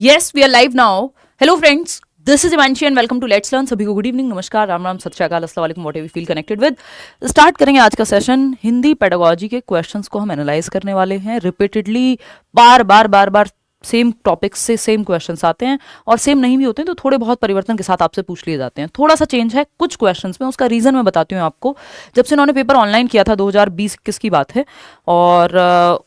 Yes, we are live now. Hello, friends. This is Ivanshi and welcome to Let's Learn. सभी को good evening, नमस्कार, राम राम, सत श्री अकाल, अस्सलाम वालेकुम, what ever you feel connected with. Start करेंगे आज का सेशन। हिंदी पेडागोजी के क्वेश्चंस को हम एनालाइज करने वाले हैं। रिपीटेडली बार बार सेम टॉपिक्स से सेम क्वेश्चंस आते हैं और सेम नहीं भी होते हैं तो थोड़े बहुत परिवर्तन के साथ आपसे पूछ लिए जाते हैं। थोड़ा सा चेंज है कुछ क्वेश्चंस में, उसका रीज़न मैं बताती हूँ आपको। जब से इन्होंने पेपर ऑनलाइन किया था 2020-21 की बात है, और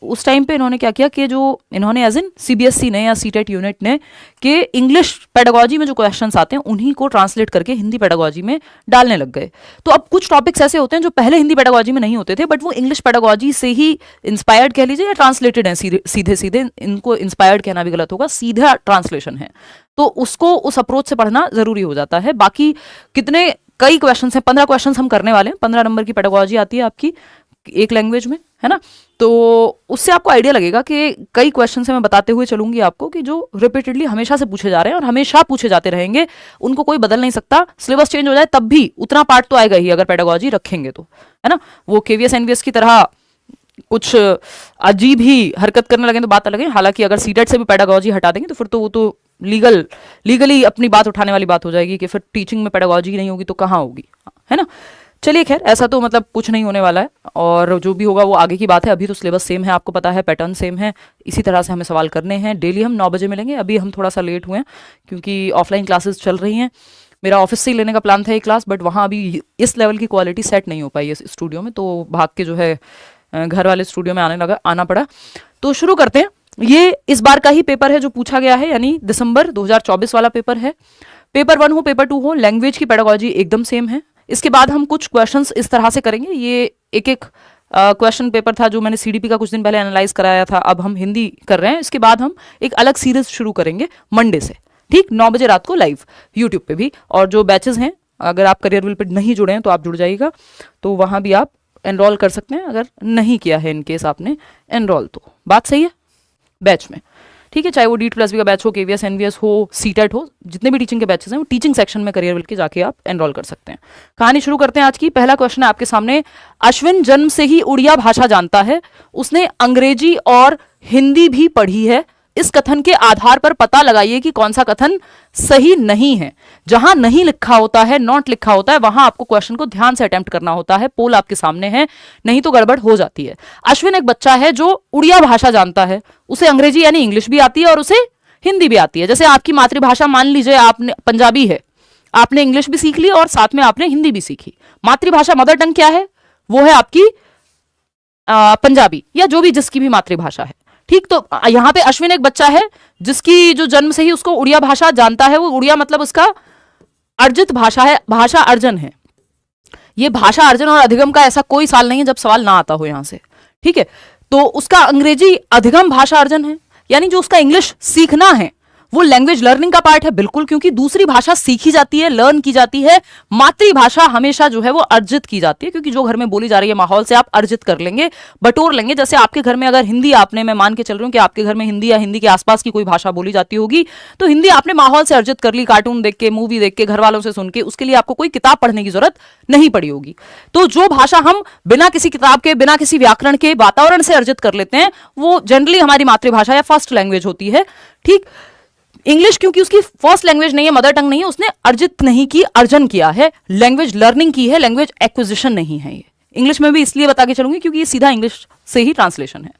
उस टाइम पे इन्होंने क्या किया कि जो इन्होंने एज इन सीबीएसई ने या सीटेट यूनिट ने कि इंग्लिश पेडागोजी में जो क्वेश्चंस आते हैं उन्हीं को ट्रांसलेट करके हिंदी पेडागोजी में डालने लग गए। तो अब कुछ टॉपिक्स ऐसे होते हैं जो पहले हिंदी पेडागोजी में नहीं होते थे, बट वो इंग्लिश पेडागोजी से ही इंस्पायर्ड कह लीजिए या ट्रांसलेटेड हैं सीधे सीधे। इनको इंस्पायर्ड कहना भी गलत होगा, सीधा ट्रांसलेशन है। तो उसको उस अप्रोच से पढ़ना जरूरी हो जाता है। बाकी कई क्वेश्चंस हैं, 15 क्वेश्चंस हम करने वाले हैं। 15 नंबर की पेडागोजी आती है आपकी एक लैंग्वेज में, है ना। तो उससे आपको आइडिया लगेगा कि कई क्वेश्चन से मैं बताते हुए चलूंगी आपको कि जो रिपीटेडली हमेशा से पूछे जा रहे हैं और हमेशा पूछे जाते रहेंगे, उनको कोई बदल नहीं सकता। सिलेबस चेंज हो जाए तब भी उतना पार्ट तो आएगा ही अगर पेडागोजी रखेंगे तो, है ना। वो केवीएस एनवीएस की तरह कुछ अजीब ही हरकत करने लगे तो बात अलग है। हालांकि अगर सीटेट से भी पेडागोजी हटा देंगे तो फिर तो वो तो लीगली अपनी बात उठाने वाली बात हो जाएगी कि फिर टीचिंग में पेडागोजी नहीं होगी तो कहाँ होगी, है ना। चलिए खैर, ऐसा तो मतलब कुछ नहीं होने वाला है और जो भी होगा वो आगे की बात है। अभी तो सिलेबस सेम है, आपको पता है, पैटर्न सेम है। इसी तरह से हमें सवाल करने हैं। डेली हम 9 बजे मिलेंगे। अभी हम थोड़ा सा लेट हुए हैं क्योंकि ऑफलाइन क्लासेस चल रही हैं। मेरा ऑफिस से ही लेने का प्लान था एक क्लास, बट वहाँ अभी इस लेवल की क्वालिटी सेट नहीं हो पाई है स्टूडियो में, तो भाग के जो है घर वाले स्टूडियो में आना पड़ा। तो शुरू करते हैं। ये इस बार का ही पेपर है जो पूछा गया है, यानी दिसंबर 2024 वाला पेपर है। पेपर 1 हो पेपर 2 हो, लैंग्वेज की पेडागोजी एकदम सेम है। इसके बाद हम कुछ क्वेश्चंस इस तरह से करेंगे। ये एक क्वेश्चन पेपर था जो मैंने सीडीपी का कुछ दिन पहले एनालाइज कराया था, अब हम हिंदी कर रहे हैं। इसके बाद हम एक अलग सीरीज शुरू करेंगे मंडे से, ठीक 9 बजे रात को लाइव यूट्यूब पे भी। और जो बैचेस हैं, अगर आप करियर विल पे नहीं जुड़े हैं तो आप जुड़ जाइएगा, तो वहाँ भी आप एनरोल कर सकते हैं अगर नहीं किया है, इनकेस आपने एनरोल। तो बात सही है बैच में, ठीक है। चाहे वो D2+B का बैच हो, केवीएस एनवीएस हो, सीटेट हो, जितने भी टीचिंग के बैचेस हैं वो टीचिंग सेक्शन में करियर विल के जाके आप एनरोल कर सकते हैं। कहानी शुरू करते हैं आज की। पहला क्वेश्चन है आपके सामने। अश्विन जन्म से ही उड़िया भाषा जानता है, उसने अंग्रेजी और हिंदी भी पढ़ी है। इस कथन के आधार पर पता लगाइए कि कौन सा कथन सही नहीं है। जहां नहीं लिखा होता है, नॉट लिखा होता है, वहां आपको क्वेश्चन को ध्यान से अटेम्प्ट करना होता है। पोल आपके सामने है, नहीं तो गड़बड़ हो जाती है। अश्विन एक बच्चा है जो उड़िया भाषा जानता है। उसे अंग्रेजी यानी इंग्लिश भी आती है और उसे हिंदी भी आती है। जैसे आपकी मातृभाषा, मान लीजिए आपने पंजाबी है, आपने इंग्लिश भी सीख ली और साथ में आपने हिंदी भी सीखी। मातृभाषा, मदर टंग क्या है? वो है आपकी पंजाबी, या जो भी जिसकी भी मातृभाषा है, ठीक। तो यहां पे अश्विन एक बच्चा है जिसकी जो जन्म से ही उसको उड़िया भाषा जानता है। वो उड़िया मतलब उसका अर्जित भाषा है, भाषा अर्जन है। ये भाषा अर्जन और अधिगम का ऐसा कोई साल नहीं है जब सवाल ना आता हो यहां से, ठीक है। तो उसका अंग्रेजी अधिगम भाषा अर्जन है, यानी जो उसका इंग्लिश सीखना है वो लैंग्वेज लर्निंग का पार्ट है, बिल्कुल, क्योंकि दूसरी भाषा सीखी जाती है, लर्न की जाती है। मातृभाषा हमेशा जो है वो अर्जित की जाती है, क्योंकि जो घर में बोली जा रही है माहौल से आप अर्जित कर लेंगे, बटोर लेंगे। जैसे आपके घर में अगर हिंदी मैं मान के चल रही हूँ कि आपके घर में हिंदी या हिंदी के आसपास की कोई भाषा बोली जाती होगी, तो हिंदी आपने माहौल से अर्जित कर ली, कार्टून देख के, मूवी देख के, घर वालों से सुन के। उसके लिए आपको कोई किताब पढ़ने की जरूरत नहीं पड़ी होगी। तो जो भाषा हम बिना किसी किताब के, बिना किसी व्याकरण के, वातावरण से अर्जित कर लेते हैं, वो जनरली हमारी मातृभाषा या फर्स्ट लैंग्वेज होती है, ठीक। इंग्लिश क्योंकि उसकी फर्स्ट लैंग्वेज नहीं है, मदर टंग नहीं है, उसने अर्जित नहीं की, अर्जन किया है, लैंग्वेज लर्निंग की है, लैंग्वेज एक्विजिशन नहीं है। ये इंग्लिश में भी इसलिए बता के चलूंगी क्योंकि ये सीधा इंग्लिश से ही ट्रांसलेशन है।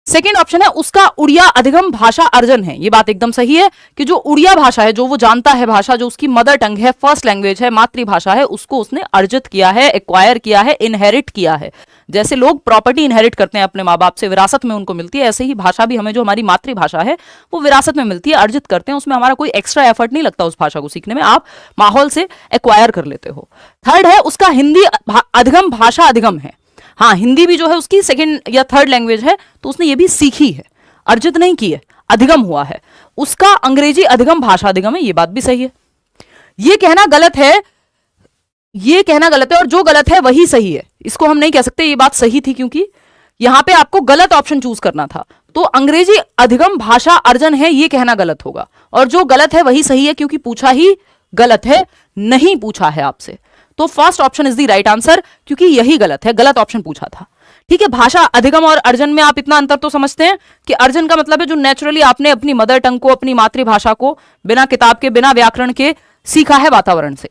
सेकेंड ऑप्शन है उसका उड़िया अधिगम भाषा अर्जन है। ये बात एकदम सही है कि जो उड़िया भाषा है, जो वो जानता है भाषा, जो उसकी मदर टंग है, फर्स्ट लैंग्वेज है, मातृभाषा है, उसको उसने अर्जित किया है, एक्वायर किया है, इनहेरिट किया है। जैसे लोग प्रॉपर्टी इनहेरिट करते हैं अपने माँ बाप से, विरासत में उनको मिलती है, ऐसे ही भाषा भी हमें, जो हमारी मातृभाषा है, वो विरासत में मिलती है, अर्जित करते हैं। उसमें हमारा कोई एक्स्ट्रा एफर्ट नहीं लगता उस भाषा को सीखने में, आप माहौल से एक्वायर कर लेते हो। थर्ड है उसका हिंदी अधिगम भाषा अधिगम है। हाँ, हिंदी भी जो है उसकी सेकेंड या थर्ड लैंग्वेज है, तो उसने ये भी सीखी है, अर्जित नहीं की है, अधिगम हुआ है। उसका अंग्रेजी अधिगम भाषा अधिगम है, ये बात भी सही है। ये कहना गलत है, ये कहना गलत है, और जो गलत है वही सही है। इसको हम नहीं कह सकते ये बात सही थी, क्योंकि यहां पे आपको गलत ऑप्शन चूज करना था। तो अंग्रेजी अधिगम भाषा अर्जन है, ये कहना गलत होगा, और जो गलत है वही सही है, क्योंकि पूछा ही गलत है, नहीं पूछा है आपसे। तो first option is the right answer, क्योंकि यही गलत है, गलत ऑप्शन पूछा था, ठीक है, भाषा अधिगम और अर्जन में आप इतना अंतर तो समझते हैं कि अर्जन का मतलब है जो नेचुरली आपने अपनी मदर टंग को, अपनी मातृभाषा को बिना किताब के, बिना व्याकरण के सीखा है वातावरण से।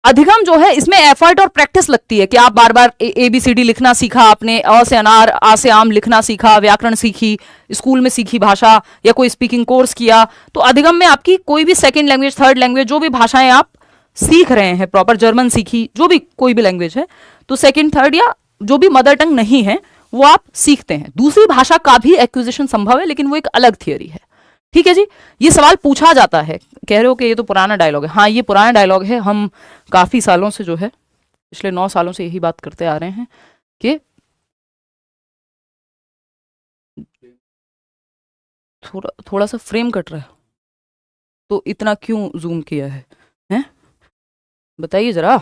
अधिगम जो है इसमें एफर्ट और प्रैक्टिस लगती है कि आप बार बार ABCD लिखना सीखा आपने, अ से अनार, आ से आम लिखना सीखा, व्याकरण सीखी, स्कूल में सीखी भाषा, या कोई स्पीकिंग कोर्स किया। तो अधिगम में आपकी कोई भी सेकंड लैंग्वेज, थर्ड लैंग्वेज, जो भी भाषाएं आप सीख रहे हैं, प्रॉपर जर्मन सीखी, जो भी कोई भी लैंग्वेज है, तो सेकंड, थर्ड या जो भी मदर टंग नहीं है वो आप सीखते हैं। दूसरी भाषा का भी एक्विजिशन संभव है, लेकिन वो एक अलग थियोरी है। ठीक है जी, ये सवाल पूछा जाता है। कह रहे हो कि ये तो पुराना डायलॉग है। हाँ, ये पुराना डायलॉग है। हम काफी सालों से जो है, पिछले 9 सालों से यही बात करते आ रहे हैं कि थोड़ा सा फ्रेम कट रहा है, तो इतना क्यों जूम किया है, हैं? बताइए जरा।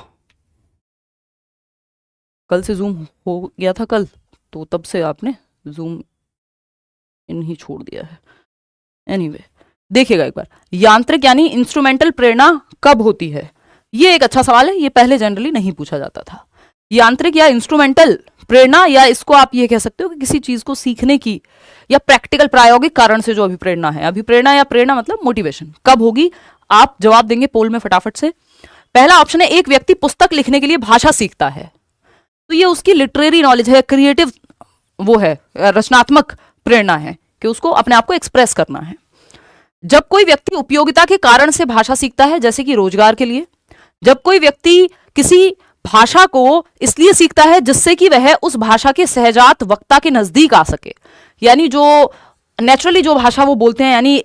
कल से जूम हो गया था कल, तो तब से आपने जूम इन ही छोड़ दिया है। एनीवे, देखिएगा एक बार, यांत्रिक यानी इंस्ट्रूमेंटल प्रेरणा कब होती है? ये एक अच्छा सवाल है, ये पहले जनरली नहीं पूछा जाता था। यांत्रिक या इंस्ट्रूमेंटल प्रेरणा, या इसको आप ये कह सकते हो कि किसी चीज को सीखने की या प्रैक्टिकल प्रायोगिक कारण से जो अभिप्रेरणा है, अभिप्रेरणा या प्रेरणा मतलब मोटिवेशन, कब होगी? आप जवाब देंगे पोल में फटाफट से। पहला ऑप्शन है, एक व्यक्ति पुस्तक लिखने के लिए भाषा सीखता है, तो ये उसकी लिटरेरी नॉलेज है, क्रिएटिव वो है, रचनात्मक प्रेरणा है कि उसको अपने आप को एक्सप्रेस करना है। जब कोई व्यक्ति उपयोगिता के कारण से भाषा सीखता है, जैसे कि रोजगार के लिए। जब कोई व्यक्ति किसी भाषा को इसलिए सीखता है जिससे कि वह उस भाषा के सहजात वक्ता के नजदीक आ सके, यानी जो नेचुरली जो भाषा वो बोलते हैं, यानी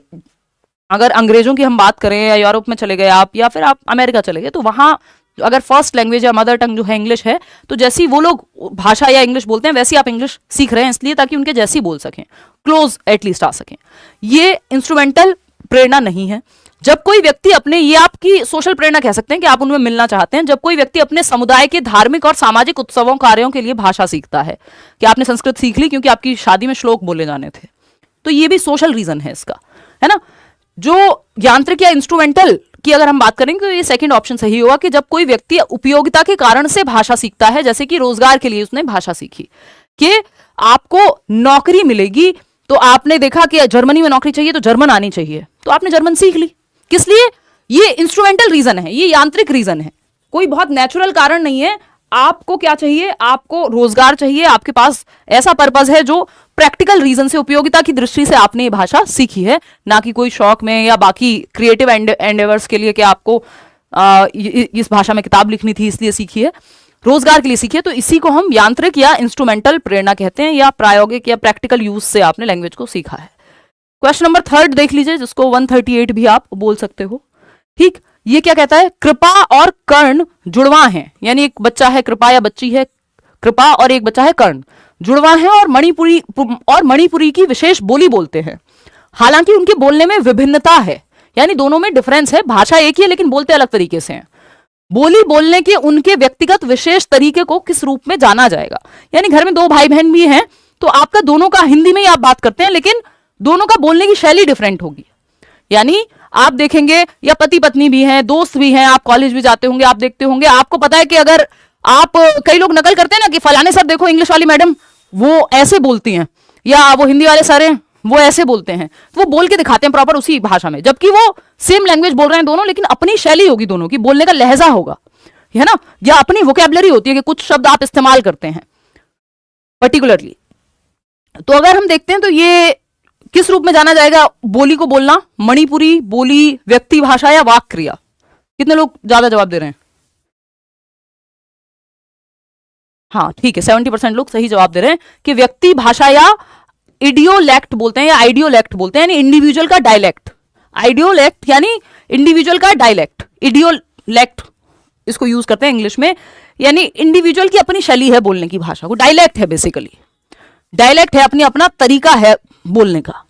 अगर अंग्रेजों की हम बात करें, या यूरोप में चले गए आप, या फिर आप अमेरिका चले गए, तो वहां अगर फर्स्ट लैंग्वेज या मदर टंग जो है इंग्लिश है, तो जैसी वो लोग भाषा या इंग्लिश बोलते हैं वैसी आप इंग्लिश सीख रहे हैं, इसलिए ताकि उनके जैसी बोल सकें, क्लोज एटलीस्ट आ सकें। ये इंस्ट्रूमेंटल प्रेरणा नहीं है। जब कोई व्यक्ति अपने, ये आपकी सोशल प्रेरणा कह सकते हैं कि आप उनमें मिलना चाहते हैं, जब कोई व्यक्ति अपने समुदाय के धार्मिक और सामाजिक उत्सवों कार्यों के लिए भाषा सीखता है, कि आपने संस्कृत सीख ली क्योंकि आपकी शादी में श्लोक बोले जाने थे, तो ये भी सोशल रीजन है इसका, है ना। जो यांत्रिक या इंस्ट्रूमेंटल की अगर हम बात करेंगे तो ये सेकंड ऑप्शन सही होगा कि जब कोई व्यक्ति उपयोगिता के कारण से भाषा सीखता है, जैसे कि रोजगार के लिए उसने भाषा सीखी, कि आपको नौकरी मिलेगी, तो आपने देखा कि जर्मनी में नौकरी चाहिए तो जर्मन आनी चाहिए, तो आपने जर्मन सीख ली। किस लिए? ये इंस्ट्रूमेंटल रीजन है, ये यांत्रिक रीजन है, कोई बहुत नेचुरल कारण नहीं है। आपको क्या चाहिए? आपको रोजगार चाहिए, आपके पास ऐसा पर्पज है जो प्रैक्टिकल रीजन से, उपयोगिता की दृष्टि से आपने ये भाषा सीखी है, ना कि कोई शौक में या बाकी क्रिएटिव एंडेवर्स के लिए कि आपको इस भाषा में किताब लिखनी थी इसलिए सीखी है, रोजगार के लिए सीखी है। तो इसी को हम यांत्रिक या इंस्ट्रूमेंटल प्रेरणा कहते हैं, या प्रायोगिक या प्रैक्टिकल यूज से आपने लैंग्वेज को सीखा है। क्वेश्चन नंबर 3 देख लीजिए, जिसको 138 भी आप बोल सकते हो। ठीक, ये क्या कहता है? कृपा और कर्ण जुड़वा हैं, यानी एक बच्चा है कृपा या बच्ची है कृपा और एक बच्चा है कर्ण, जुड़वा है और मणिपुरी की विशेष बोली बोलते हैं। हालांकि उनके बोलने में विभिन्नता है, यानी दोनों में डिफरेंस है, भाषा एक ही है लेकिन बोलते अलग तरीके से हैं। बोली बोलने के उनके व्यक्तिगत विशेष तरीके को किस रूप में जाना जाएगा? यानी घर में 2 भाई बहन भी हैं, तो आपका दोनों का हिंदी में ही आप बात करते हैं, लेकिन दोनों का बोलने की शैली डिफरेंट होगी। यानी आप देखेंगे, या पति पत्नी भी हैं, दोस्त भी हैं, आप कॉलेज भी जाते होंगे, आप देखते होंगे, आपको पता है कि अगर आप, कई लोग नकल करते हैं ना कि फलाने सर देखो इंग्लिश वाली मैडम वो ऐसे बोलती हैं, या वो हिंदी वाले सर हैं वो ऐसे बोलते हैं, तो वो बोल के दिखाते हैं प्रॉपर उसी भाषा में, जबकि वो सेम लैंग्वेज बोल रहे हैं दोनों, लेकिन अपनी शैली होगी दोनों की, बोलने का लहजा होगा, है ना, या अपनी वोकैबुलरी होती है कि कुछ शब्द आप इस्तेमाल करते हैं पर्टिकुलरली। तो अगर हम देखते हैं तो ये किस रूप में जाना जाएगा? बोली को बोलना, मणिपुरी बोली, व्यक्ति भाषा या वाक क्रिया? कितने लोग ज्यादा जवाब दे रहे हैं? हाँ ठीक है, 70% लोग सही जवाब दे रहे हैं कि व्यक्ति भाषा या इडियोलेक्ट बोलते हैं, या आइडियोलेक्ट बोलते हैं, यानी इंडिविजुअल का डायलेक्ट। आइडियोलेक्ट यानी इंडिविजुअल का डायलेक्ट, इडियोलेक्ट इसको यूज करते हैं इंग्लिश में, यानी इंडिविजुअल की अपनी शैली है बोलने की भाषा को, डायलेक्ट है बेसिकली, डायलेक्ट है, अपनी अपना तरीका है बोलने का।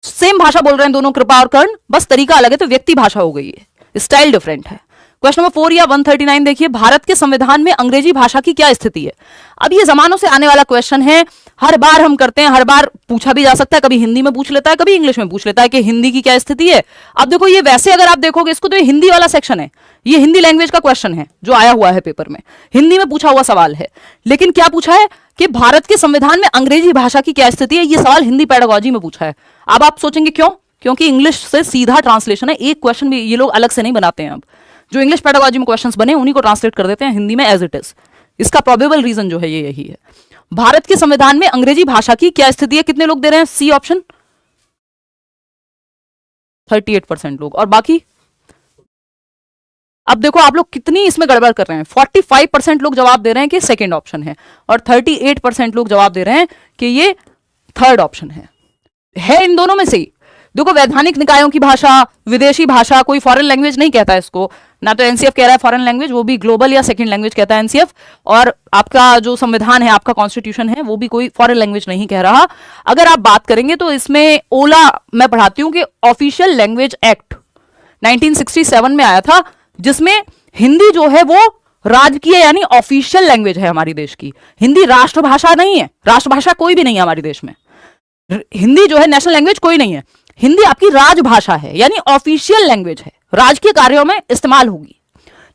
सेम भाषा बोल रहे हैं दोनों कृपा और कर्ण, बस तरीका अलग है, तो व्यक्ति भाषा हो गई है, स्टाइल डिफरेंट है। क्वेश्चन नंबर 4 या 139 देखिए, भारत के संविधान में अंग्रेजी भाषा की क्या स्थिति है? अब ये जमानों से आने वाला क्वेश्चन है, हर बार हम करते हैं, हर बार पूछा भी जा सकता है, कभी हिंदी में पूछ लेता है, कभी इंग्लिश में पूछ लेता है कि हिंदी की क्या स्थिति है। अब देखो ये वैसे अगर आप देखोगे इसको तो ये हिंदी वाला सेक्शन है, ये हिंदी लैंग्वेज का क्वेश्चन है जो आया हुआ है पेपर में, हिंदी में पूछा हुआ सवाल है। लेकिन क्या पूछा है कि भारत के संविधान में अंग्रेजी भाषा की क्या स्थिति है, ये सवाल हिंदी पेडागोजी में पूछा है। अब आप सोचेंगे क्यों, क्योंकि इंग्लिश से सीधा ट्रांसलेशन है, एक क्वेश्चन भी ये लोग अलग से नहीं बनाते हैं। अब जो इंग्लिश पेडागोजी में क्वेश्चंस बने उन्हीं को ट्रांसलेट कर देते हैं हिंदी में एज इट इज। इसका प्रोबेबल रीजन जो है ये यही है। भारत के संविधान में अंग्रेजी भाषा की क्या स्थिति है, कितने लोग दे रहे हैं सी ऑप्शन, 38% लोग, और बाकी अब देखो आप लोग कितनी इसमें गड़बड़ कर रहे हैं। 45% लोग जवाब दे रहे हैं कि सेकंड ऑप्शन है, और 38% लोग जवाब दे रहे हैं कि ये थर्ड ऑप्शन है इन दोनों में से ही। देखो वैधानिक निकायों की भाषा, विदेशी भाषा, कोई फॉरेन लैंग्वेज नहीं कहता है इसको, ना तो एनसीएफ कह रहा है फॉरेन लैंग्वेज, वो भी ग्लोबल या सेकंड लैंग्वेज कहता है एनसीएफ, और आपका जो संविधान है, आपका कॉन्स्टिट्यूशन है, वो भी कोई फॉरेन लैंग्वेज नहीं कह रहा। अगर आप बात करेंगे तो इसमें ओला मैं पढ़ाती हूं कि ऑफिशियल लैंग्वेज एक्ट 1967 में आया था, जिसमें हिंदी जो है वो राजकीय यानी ऑफिशियल लैंग्वेज है हमारी देश की। हिंदी राष्ट्रभाषा नहीं है, राष्ट्रभाषा कोई भी नहीं है हमारे देश में, हिंदी जो है नेशनल लैंग्वेज कोई नहीं है। हिंदी आपकी राजभाषा है यानी ऑफिशियल लैंग्वेज है, राजकीय कार्यों में इस्तेमाल होगी।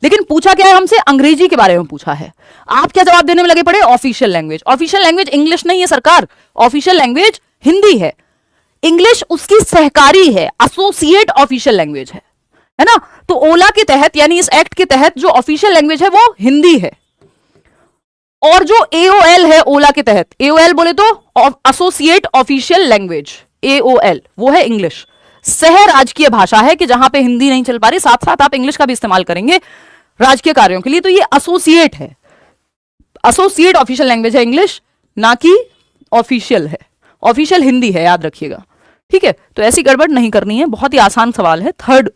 लेकिन पूछा क्या है हमसे, अंग्रेजी के बारे में पूछा है। आप क्या जवाब देने में लगे पड़े, official language. Official language English नहीं है सरकार, ऑफिशियल लैंग्वेज हिंदी है। इंग्लिश उसकी सहकारी है, एसोसिएट ऑफिशियल लैंग्वेज है ना। तो ओला के तहत यानी इस एक्ट के तहत जो ऑफिशियल लैंग्वेज है वो हिंदी है, और जो एओएल है ओला के तहत, एओएल बोले तो एसोसिएट ऑफिशियल लैंग्वेज, एओएल वो है इंग्लिश। सह राजकीय भाषा है कि जहां पे हिंदी नहीं चल पा रही, साथ साथ आप इंग्लिश का भी इस्तेमाल करेंगे राजकीय कार्यों के लिए, तो ये एसोसिएट है, एसोसिएट ऑफिशियल लैंग्वेज है इंग्लिश, ना कि ऑफिशियल है। ऑफिशियल हिंदी है, याद रखिएगा, ठीक है। तो ऐसी गड़बड़ नहीं करनी है, बहुत ही आसान सवाल है। थर्ड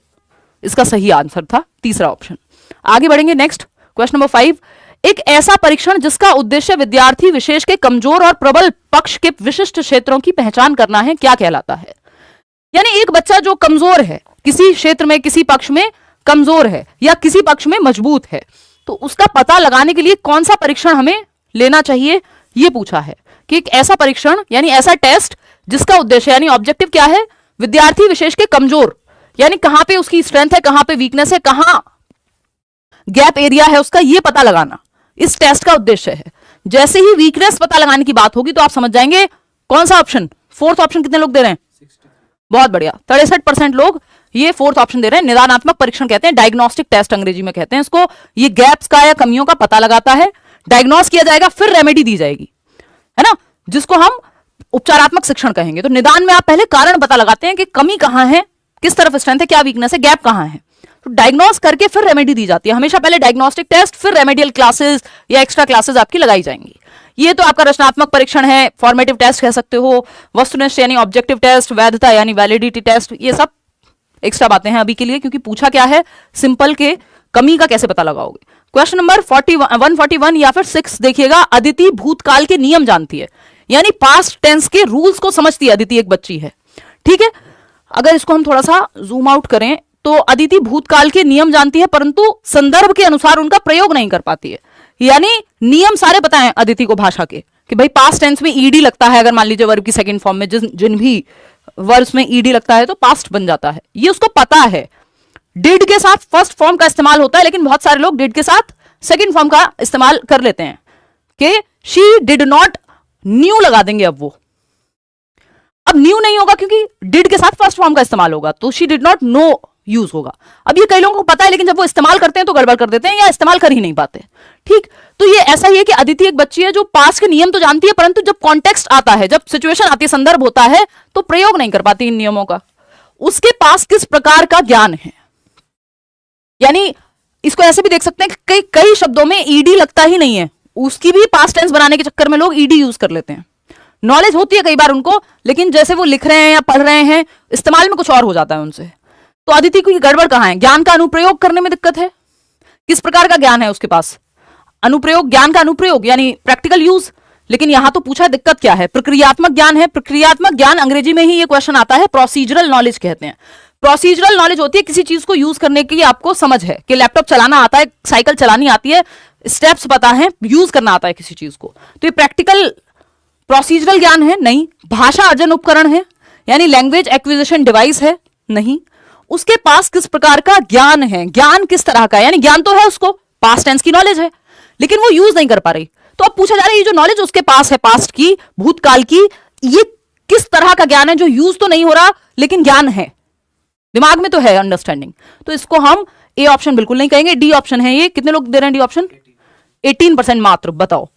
इसका सही आंसर था, तीसरा ऑप्शन। आगे बढ़ेंगे, नेक्स्ट क्वेश्चन नंबर 5। एक ऐसा परीक्षण जिसका उद्देश्य विद्यार्थी विशेष के कमजोर और प्रबल पक्ष के विशिष्ट क्षेत्रों की पहचान करना है, क्या कहलाता है। यानी एक बच्चा जो कमजोर है, किसी क्षेत्र में, किसी पक्ष में कमजोर है या किसी पक्ष में मजबूत है, तो उसका पता लगाने के लिए कौन सा परीक्षण हमें लेना चाहिए, यह पूछा है। कि एक ऐसा परीक्षण यानी ऐसा टेस्ट जिसका उद्देश्य यानी ऑब्जेक्टिव क्या है, विद्यार्थी विशेष के कमजोर यानी कहां पे उसकी स्ट्रेंथ है, कहां पे वीकनेस है, कहां गैप एरिया है उसका, यह पता लगाना इस टेस्ट का उद्देश्य है। जैसे ही वीकनेस पता लगाने की बात होगी तो आप समझ जाएंगे कौन सा ऑप्शन, फोर्थ ऑप्शन कितने लोग दे रहे हैं, 60। बहुत बढ़िया, 63% लोग ये फोर्थ ऑप्शन दे रहे हैं। निदानात्मक परीक्षण कहते हैं, डायग्नोस्टिक टेस्ट अंग्रेजी में कहते हैं इसको। ये गैप्स का या कमियों का पता लगाता है, डायग्नोस किया जाएगा, फिर रेमेडी दी जाएगी, है ना, जिसको हम उपचारात्मक शिक्षण कहेंगे। तो निदान में आप पहले कारण पता लगाते हैं कि कमी कहां है, किस तरफ स्ट्रेंथ है, क्या वीकनेस है, गैप कहां है, तो डायग्नोस करके फिर रेमेडी दी जाती है। हमेशा पहले डायग्नोस्टिक टेस्ट, फिर रेमेडियल क्लासेस या एक्स्ट्रा क्लासेस आपकी लगाई जाएंगी। ये तो आपका रचनात्मक परीक्षण है, फॉर्मेटिव टेस्ट कह सकते हो, वस्तुनिष्ठ यानी ऑब्जेक्टिव टेस्ट, वैधता यानी वैलिडिटी टेस्ट, ये सब एक्स्ट्रा बातें हैं अभी के लिए, क्योंकि पूछा क्या है, सिंपल के कमी का कैसे पता लगाओगे। क्वेश्चन नंबर 141 या फिर 6 देखिएगा। अदिति भूतकाल के नियम जानती है, यानी पास्ट टेंस के रूल्स को समझती है। अदिति एक बच्ची है, ठीक है। अगर इसको हम थोड़ा सा जूम आउट करें तो अदिति भूतकाल के नियम जानती है, परंतु संदर्भ के अनुसार उनका प्रयोग नहीं कर पाती है। यानी नियम सारे पता है अदिति को भाषा के, कि भाई पास्ट टेंस में ईडी लगता है, अगर मान लीजिए वर्ब की सेकंड फॉर्म में जिन भी वर्ब्स में ईडी लगता है तो पास्ट बन जाता है, ये उसको पता है। डिड के साथ फर्स्ट फॉर्म का इस्तेमाल होता है, लेकिन बहुत सारे लोग डिड के साथ सेकंड फॉर्म का इस्तेमाल कर लेते हैं कि शी डिड नॉट न्यू लगा देंगे। अब न्यू नहीं होगा क्योंकि डिड के साथ फर्स्ट फॉर्म का इस्तेमाल होगा, तो she did not know use होगा। अब ये कई लोगों को पता है, लेकिन जब वो इस्तेमाल करते हैं तो गड़बड़ कर देते हैं या इस्तेमाल कर ही नहीं पाते, ठीक। तो ये ऐसा ही है कि अदिति एक बच्ची है जो पास्ट के नियम तो जानती है, परंतु जब कॉन्टेक्स्ट आता है, जब सिचुएशन आती है, संदर्भ होता है, तो प्रयोग नहीं कर पाती इन नियमों का। उसके पास किस प्रकार का ज्ञान है, यानी इसको ऐसे भी देख सकते हैं कि कई शब्दों में ईडी लगता ही नहीं है, उसकी भी पास्ट टेंस बनाने के चक्कर में लोग ईडी यूज कर लेते हैं। नॉलेज होती है कई बार उनको, लेकिन जैसे वो लिख रहे हैं या पढ़ रहे हैं, इस्तेमाल में कुछ और हो जाता है उनसे। तो अदिति को गड़बड़ कहां है, ज्ञान का अनुप्रयोग करने में दिक्कत है। किस प्रकार का ज्ञान है उसके पास, अनुप्रयोग, ज्ञान का अनुप्रयोग यानी प्रैक्टिकल यूज। लेकिन यहां तो पूछा दिक्कत क्या है, प्रक्रियात्मक ज्ञान है। प्रक्रियात्मक ज्ञान अंग्रेजी में ही ये क्वेश्चन आता है, प्रोसीजरल नॉलेज कहते हैं। प्रोसीजरल नॉलेज होती है किसी चीज को यूज करने की आपको समझ है, कि लैपटॉप चलाना आता है, साइकिल चलानी आती है, स्टेप्स पता है, यूज करना आता है किसी चीज को। तो ये प्रैक्टिकल प्रोसीजरल ज्ञान है? नहीं। भाषा अर्जन उपकरण है, यानी लैंग्वेज एक्विजिशन डिवाइस है? नहीं। उसके पास किस प्रकार का ज्ञान है? ज्ञान किस तरह का, यानी ज्ञान तो है उसको, पास्ट टेंस की नॉलेज है, लेकिन वो यूज नहीं कर पा रही। तो अब पूछा जा रहा है ये जो नॉलेज उसके पास है, पास्ट की, भूतकाल की, ये किस तरह का ज्ञान है जो यूज तो नहीं हो रहा लेकिन ज्ञान है, दिमाग में तो है, अंडरस्टैंडिंग। तो इसको हम ए ऑप्शन बिल्कुल नहीं कहेंगे, डी ऑप्शन है ये। कितने लोग दे रहे हैं डी ऑप्शन? 18% मात्र। बताओ,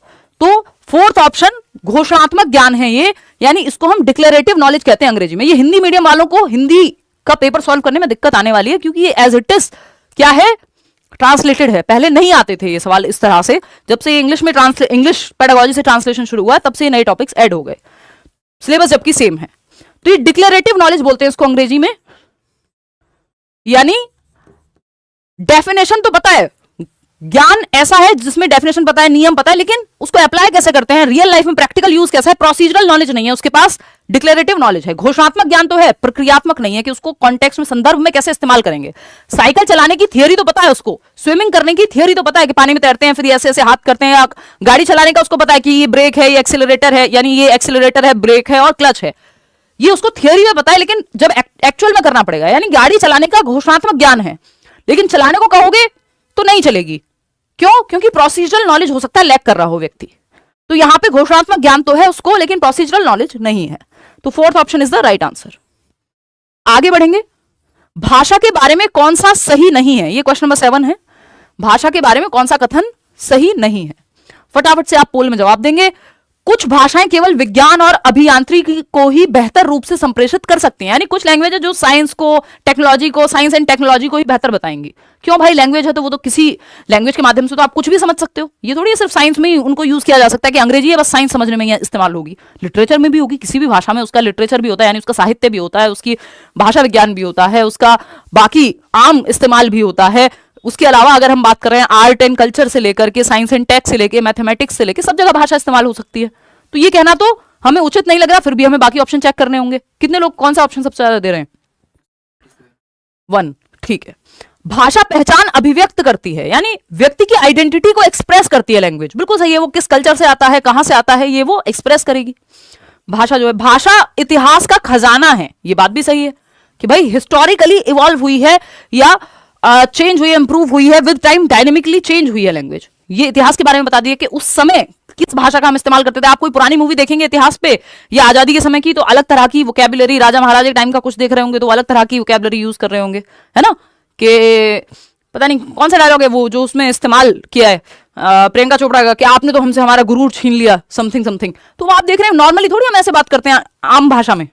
तो फोर्थ ऑप्शन घोषणात्मक ज्ञान है ये, यानी इसको हम डिक्लेरेटिव नॉलेज कहते हैं अंग्रेजी में। ये हिंदी मीडियम वालों को हिंदी का पेपर सॉल्व करने में दिक्कत आने वाली है, क्योंकि ये एज इट इज क्या है, ट्रांसलेटेड है। पहले नहीं आते थे ये सवाल इस तरह से, जब से इंग्लिश में इंग्लिश पेडागोजी से ट्रांसलेशन शुरू हुआ तब से नए टॉपिक्स ऐड हो गए, सिलेबस जबकि सेम है। तो ये डिक्लेरेटिव नॉलेज बोलते हैं इसको अंग्रेजी में, यानी डेफिनेशन तो पता है, ज्ञान ऐसा है जिसमें डेफिनेशन पता है, नियम पता है, लेकिन उसको अप्लाई कैसे करते हैं, रियल लाइफ में प्रैक्टिकल यूज कैसा है, प्रोसीजरल नॉलेज नहीं है उसके पास, डिक्लेरेटिव नॉलेज है। घोषणात्मक ज्ञान तो है, प्रक्रियात्मक नहीं है कि उसको कॉन्टेक्स्ट में, संदर्भ में कैसे इस्तेमाल करेंगे। साइकिल चलाने की थियरी तो पता है उसको, स्विमिंग करने की थियरी तो पता है कि पानी में तैरते हैं फिर ऐसे ऐसे हाथ करते हैं, गाड़ी चलाने का उसको पता है कि ये ब्रेक है, ये एक्सीलरेटर है, यानी ये एक्सीलरेटर है, ब्रेक है और क्लच है, ये उसको थियरी में पता है, लेकिन जब एक्चुअल में करना पड़ेगा, यानी गाड़ी चलाने का घोषणात्मक ज्ञान है, लेकिन चलाने को कहोगे तो नहीं चलेगी। क्यों? क्योंकि प्रोसीजरल नॉलेज हो सकता है लैक कर रहा हो व्यक्ति। तो यहां पे घोषणात्मक ज्ञान तो है उसको, लेकिन प्रोसीजरल नॉलेज नहीं है। तो fourth option is the right answer. आगे बढ़ेंगे, भाषा के बारे में कौन सा सही नहीं है, ये क्वेश्चन नंबर 7 है। भाषा के बारे में कौन सा कथन सही नहीं है, फटाफट से आप पोल में जवाब देंगे। कुछ भाषाएं केवल विज्ञान और अभियांत्रिकी को ही बेहतर रूप से संप्रेषित कर सकती हैं, यानी कुछ लैंग्वेज है जो साइंस को, टेक्नोलॉजी को, साइंस एंड टेक्नोलॉजी को ही बेहतर बताएंगी। क्यों भाई, लैंग्वेज है तो वो तो किसी लैंग्वेज के माध्यम से तो आप कुछ भी समझ सकते हो, ये थोड़ी सिर्फ साइंस में ही उनको यूज किया जा सकता है कि अंग्रेजी है बस साइंस समझने में ही इस्तेमाल होगी। लिटरेचर में भी होगी, किसी भी भाषा में उसका लिटरेचर भी होता है, यानी उसका साहित्य भी होता है, उसकी भाषा विज्ञान भी होता है, उसका बाकी आम इस्तेमाल भी होता है। उसके अलावा अगर हम बात कर रहे हैं आर्ट एंड कल्चर से लेकर के, साइंस एंड टेक से लेकर, मैथमेटिक्स से लेकर, सब जगह भाषा इस्तेमाल हो सकती है। तो ये कहना तो हमें उचित नहीं लग रहा, फिर भी हमें बाकी ऑप्शन चेक करने होंगे। कितने लोग कौन सा ऑप्शन सबसे ज्यादा दे रहे हैं? 1, ठीक है। भाषा पहचान अभिव्यक्त करती है, यानी व्यक्ति की आइडेंटिटी को एक्सप्रेस करती है लैंग्वेज, बिल्कुल सही है। वो किस कल्चर से आता है, कहां से आता है, ये वो एक्सप्रेस करेगी। भाषा जो है, भाषा इतिहास का खजाना है, ये बात भी सही है कि भाई हिस्टोरिकली इवॉल्व हुई है या चेंज हुई है, इंप्रूव हुई है, विद टाइम डायनेमिकली चेंज हुई है लैंग्वेज। ये इतिहास के बारे में बता दिए कि उस समय किस भाषा का हम इस्तेमाल करते थे। आप कोई पुरानी मूवी देखेंगे इतिहास पे या आजादी के समय की, तो अलग तरह की वोकैबुलरी, राजा महाराजा के टाइम का कुछ देख रहे होंगे तो अलग तरह की वोकैबुलरी यूज कर रहे होंगे, है ना। कि पता नहीं कौन सा डायलॉग है वो जो उसमें इस्तेमाल किया है प्रियंका चोपड़ा का, कि आपने तो हमसे हमारा गुरूर छीन लिया, समथिंग समथिंग। तो आप देख रहे हैं नॉर्मली थोड़ी हम ऐसे बात करते हैं आम भाषा में,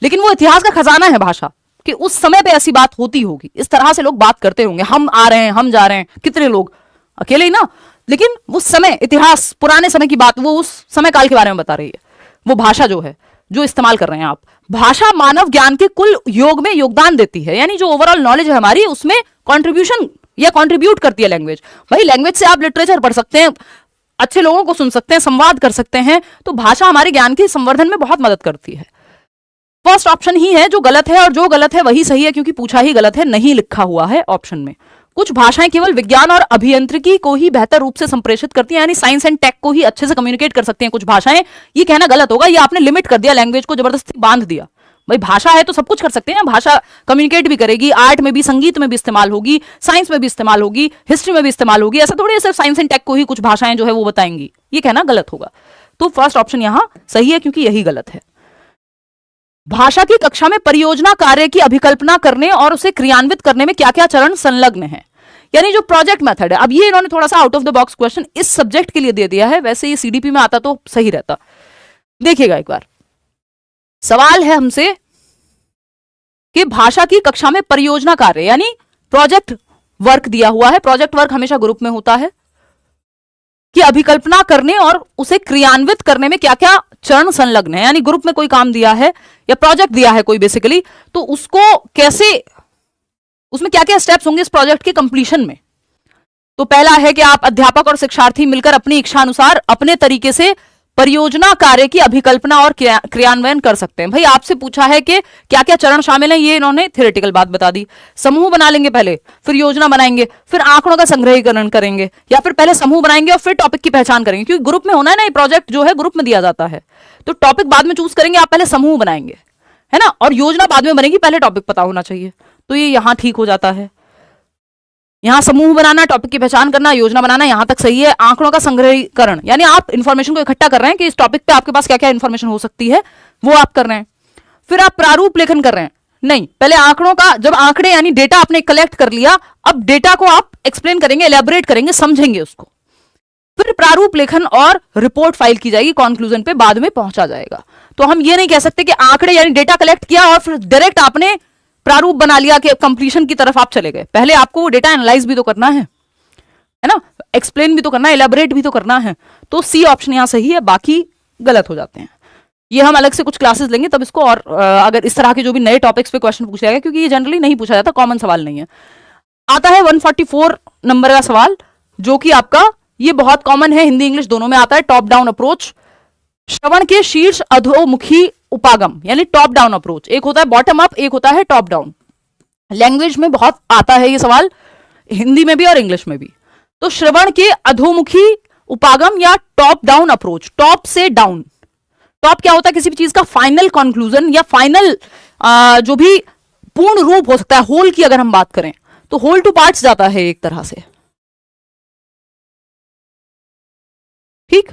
लेकिन वो इतिहास का खजाना है भाषा, कि उस समय पे ऐसी बात होती होगी, इस तरह से लोग बात करते होंगे, हम आ रहे हैं, हम जा रहे हैं, कितने लोग, अकेले ही ना, लेकिन उस समय, इतिहास, पुराने समय की बात, वो उस समय काल के बारे में बता रही है वो भाषा जो है, जो इस्तेमाल कर रहे हैं आप। भाषा मानव ज्ञान के कुल योग में योगदान देती है, यानी जो ओवरऑल नॉलेज है हमारी, उसमें कंट्रीब्यूशन या कंट्रीब्यूट करती है लैंग्वेज। भाई लैंग्वेज से आप लिटरेचर पढ़ सकते हैं, अच्छे लोगों को सुन सकते हैं, संवाद कर सकते हैं, तो भाषा हमारे ज्ञान के संवर्धन में बहुत मदद करती है। फर्स्ट ऑप्शन ही है जो गलत है, और जो गलत है वही सही है, क्योंकि पूछा ही गलत है, नहीं लिखा हुआ है ऑप्शन में। कुछ भाषाएं केवल विज्ञान और अभियांत्रिकी को ही बेहतर रूप से संप्रेषित करती हैं, यानी साइंस एंड टेक को ही अच्छे से कम्युनिकेट कर सकती हैं कुछ भाषाएं, ये कहना गलत होगा। ये आपने लिमिट कर दिया, लैंग्वेज को जबरदस्ती बांध दिया। भाई भाषा है तो सब कुछ कर सकते हैं, भाषा कम्युनिकेट भी करेगी, आर्ट में भी, संगीत में भी इस्तेमाल होगी, साइंस में भी इस्तेमाल होगी, हिस्ट्री में भी इस्तेमाल होगी। ऐसा थोड़ी सिर्फ साइंस एंड टेक को ही कुछ भाषाएं जो है वो बताएंगी, ये कहना गलत होगा। तो फर्स्ट ऑप्शन यहां सही है, क्योंकि यही गलत है। भाषा की कक्षा में परियोजना कार्य की अभिकल्पना करने और उसे क्रियान्वित करने में क्या क्या चरण संलग्न है, यानी जो प्रोजेक्ट मेथड है। अब ये इन्होंने थोड़ा सा out of the box question इस सब्जेक्ट के लिए दे दिया है, वैसे ये सीडीपी में आता तो सही रहता। देखिएगा एक बार, सवाल है हमसे कि भाषा की कक्षा में परियोजना कार्य यानी प्रोजेक्ट वर्क दिया हुआ है, प्रोजेक्ट वर्क हमेशा ग्रुप में होता है, कि अभिकल्पना करने और उसे क्रियान्वित करने में क्या क्या चरण संलग्न है, यानी ग्रुप में कोई काम दिया है या प्रोजेक्ट दिया है कोई बेसिकली, तो उसको कैसे, उसमें क्या क्या स्टेप्स होंगे इस प्रोजेक्ट के कंप्लीशन में। तो पहला है कि आप अध्यापक और शिक्षार्थी मिलकर अपनी इच्छा अनुसार अपने तरीके से परियोजना कार्य की अभिकल्पना और क्रियान्वयन कर सकते हैं। भाई आपसे पूछा है कि क्या क्या चरण शामिल हैं, ये इन्होंने थ्योरेटिकल बात बता दी। समूह बना लेंगे पहले, फिर योजना बनाएंगे, फिर आंकड़ों का संग्रहीकरण करेंगे, या फिर पहले समूह बनाएंगे और फिर टॉपिक की पहचान करेंगे, क्योंकि ग्रुप में होना है ना, ये प्रोजेक्ट जो है ग्रुप में दिया जाता है। तो टॉपिक बाद में चूज करेंगे, आप पहले समूह बनाएंगे, है ना, और योजना बाद में बनेगी, पहले टॉपिक पता होना चाहिए। तो ये यहां ठीक हो जाता है। यहां समूह बनाना, टॉपिक की पहचान करना, योजना बनाना, यहां तक सही है। आंकड़ों का संग्रहीकरण, यानी आप इंफॉर्मेशन को इकट्ठा कर रहे हैं कि इस टॉपिक पे आपके पास क्या क्या इंफॉर्मेशन हो सकती है, वो आप कर रहे हैं। फिर आप प्रारूप लेखन कर रहे हैं, नहीं, पहले आंकड़ों का, जब आंकड़े यानी डेटा आपने कलेक्ट कर लिया, अब डेटा को आप एक्सप्लेन करेंगे, एलैबोरेट करेंगे, समझेंगे उसको। फिर प्रारूप लेखन और रिपोर्ट फाइल की जाएगी, कंक्लूजन पे बाद में पहुंचा जाएगा। तो हम ये नहीं कह सकते कि आंकड़े यानी डेटा कलेक्ट किया और फिर डायरेक्ट आपने प्रारूप बना लिया कि कंप्लीशन की तरफ आप चले गए। पहले आपको वो डेटा एनालाइज भी तो करना है ना, एक्सप्लेन भी तो करना है, एलैबोरेट भी तो करना है। तो सी ऑप्शन यहां सही है, बाकी गलत हो जाते हैं। ये हम अलग से कुछ क्लासेस लेंगे तब इसको, और अगर इस तरह के जो भी नए टॉपिक्स पे क्वेश्चन पूछा जाएगा, क्योंकि ये जनरली नहीं पूछा जाता, कॉमन सवाल नहीं है। आता है 144 नंबर का सवाल, जो कि आपका ये बहुत कॉमन है, हिंदी इंग्लिश दोनों में आता है। टॉप डाउन अप्रोच, श्रवण के शीर्ष अधोमुखी उपागम, यानी टॉप डाउन अप्रोच। एक होता है बॉटम अप, एक होता है टॉप डाउन। लैंग्वेज में बहुत आता है ये सवाल, हिंदी में भी और इंग्लिश में भी। तो श्रवण के अधोमुखी उपागम या टॉप डाउन अप्रोच, टॉप से डाउन। टॉप क्या होता है, किसी भी चीज का फाइनल कंक्लूजन या फाइनल जो भी पूर्ण रूप हो सकता है। होल की अगर हम बात करें तो होल टू पार्ट्स जाता है एक तरह से, ठीक।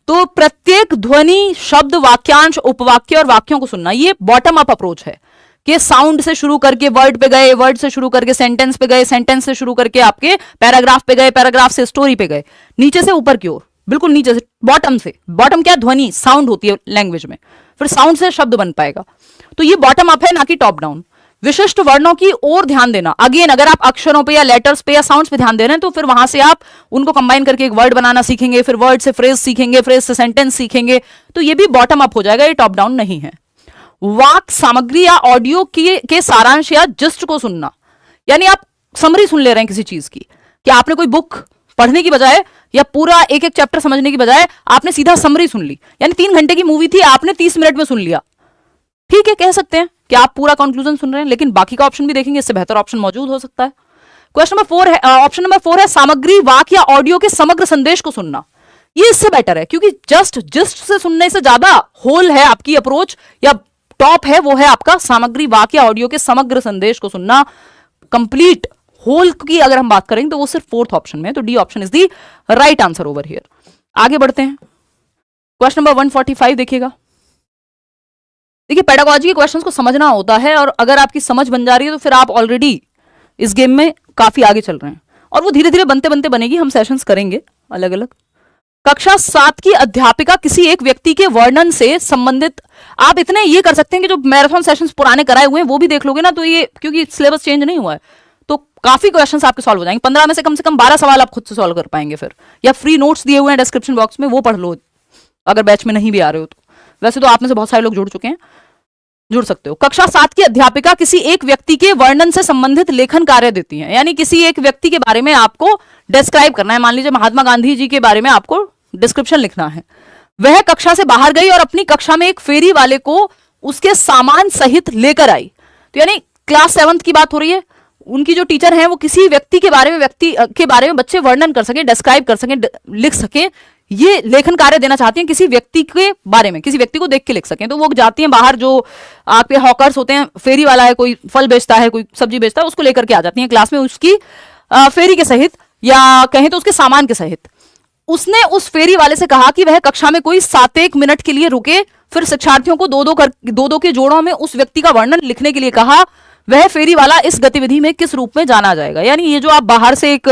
तो प्रत्येक ध्वनि, शब्द, वाक्यांश, उपवाक्य और वाक्यों को सुनना, ये बॉटम अप अप्रोच है कि साउंड से शुरू करके वर्ड पे गए, वर्ड से शुरू करके सेंटेंस पे गए, सेंटेंस से शुरू करके आपके पैराग्राफ पे गए, पैराग्राफ से स्टोरी पे गए, नीचे से ऊपर की ओर, बिल्कुल नीचे से, बॉटम से। बॉटम क्या, ध्वनि, साउंड होती है लैंग्वेज में, फिर साउंड से शब्द बन पाएगा। तो ये बॉटम अप है, ना कि टॉप डाउन। विशिष्ट वर्णों की ओर ध्यान देना, अगेन अगर आप अक्षरों पे या लेटर्स पे या साउंड्स पे ध्यान दे रहे हैं तो फिर वहां से आप उनको कंबाइन करके एक वर्ड बनाना सीखेंगे, फिर वर्ड से फ्रेज सीखेंगे, फ्रेज से सेंटेंस सीखेंगे। तो ये भी बॉटम अप हो जाएगा, ये टॉप डाउन नहीं है। वाक सामग्री या ऑडियो के सारांश या जिस्ट को सुनना, यानी आप समरी सुन ले रहे हैं किसी चीज की, कि आपने कोई बुक पढ़ने की बजाय या पूरा एक एक चैप्टर समझने की बजाय आपने सीधा समरी सुन ली, यानी 3 घंटे की मूवी थी, आपने 30 मिनट में सुन लिया, ठीक है, कह सकते हैं कि आप पूरा कंक्लूजन सुन रहे हैं। लेकिन बाकी का ऑप्शन भी देखेंगे, इससे बेहतर ऑप्शन मौजूद हो सकता है। क्वेश्चन नंबर 4 है, ऑप्शन नंबर 4 है सामग्री, वाक या ऑडियो के समग्र संदेश को सुनना। ये इससे बेटर है, क्योंकि जस्ट से सुनने से ज्यादा होल है आपकी अप्रोच, या टॉप है वो है आपका सामग्री, वाक या ऑडियो के समग्र संदेश को सुनना। कंप्लीट होल की अगर हम बात करेंगे तो वो सिर्फ 4th ऑप्शन में है, तो D option is the right answer over here. आगे बढ़ते हैं, क्वेश्चन नंबर 145 देखिएगा। देखिए, पेडागोजी के क्वेश्चंस को समझना होता है, और अगर आपकी समझ बन जा रही है तो फिर आप ऑलरेडी इस गेम में काफी आगे चल रहे हैं, और वो धीरे धीरे बनते बनते बनेगी। हम सेशंस करेंगे अलग अलग। कक्षा 7 की अध्यापिका किसी एक व्यक्ति के वर्णन से संबंधित, आप इतने ये कर सकते हैं कि जो मैराथन सेशंस पुराने कराए हुए हैं वो भी देख लोगे ना, तो ये क्योंकि सिलेबस चेंज नहीं हुआ है तो काफी क्वेश्चंस आपके सॉल्व हो जाएंगे। 15 में से कम 12 सवाल आप खुद से सॉल्व कर पाएंगे फिर, या फ्री नोट्स दिए हुए हैं डिस्क्रिप्शन बॉक्स में, वो पढ़ लो अगर बैच में नहीं भी आ रहे हो तो। वैसे तो आप में से बहुत सारे लोग जुड़ चुके हैं, जुड़ सकते हो। कक्षा 7 की अध्यापिका किसी एक व्यक्ति के वर्णन से संबंधित लेखन कार्य देती हैं, यानी किसी एक व्यक्ति के बारे में आपको डिस्क्राइब करना है। मान लीजिए महात्मा गांधी जी के बारे में आपको डिस्क्रिप्शन लिखना है। वह कक्षा से बाहर गई और अपनी कक्षा में एक फेरी वाले को उसके सामान सहित लेकर आई। तो यानी क्लास 7th की बात हो रही है, उनकी जो टीचर हैं वो किसी व्यक्ति के बारे में बच्चे वर्णन कर सके, डिस्क्राइब कर सके, लिख सके, ये लेखन कार्य देना चाहती हैं किसी व्यक्ति के बारे में, किसी व्यक्ति को देख के लिख सकें। तो वो जाती हैं बाहर, जो आपके हॉकर्स होते हैं, फेरी वाला है, कोई फल बेचता है, कोई सब्जी बेचता है, उसको लेकर के आ जाती हैं क्लास में उसकी फेरी के सहित, या कहें तो उसके सामान के सहित। उसने उस फेरी वाले से कहा कि वह कक्षा में कोई 7 मिनट के लिए रुके, फिर शिक्षार्थियों को दो दो के जोड़ों में उस व्यक्ति का वर्णन लिखने के लिए कहा। वह फेरी वाला इस गतिविधि में किस रूप में जाना जाएगा? यानी ये जो आप बाहर से एक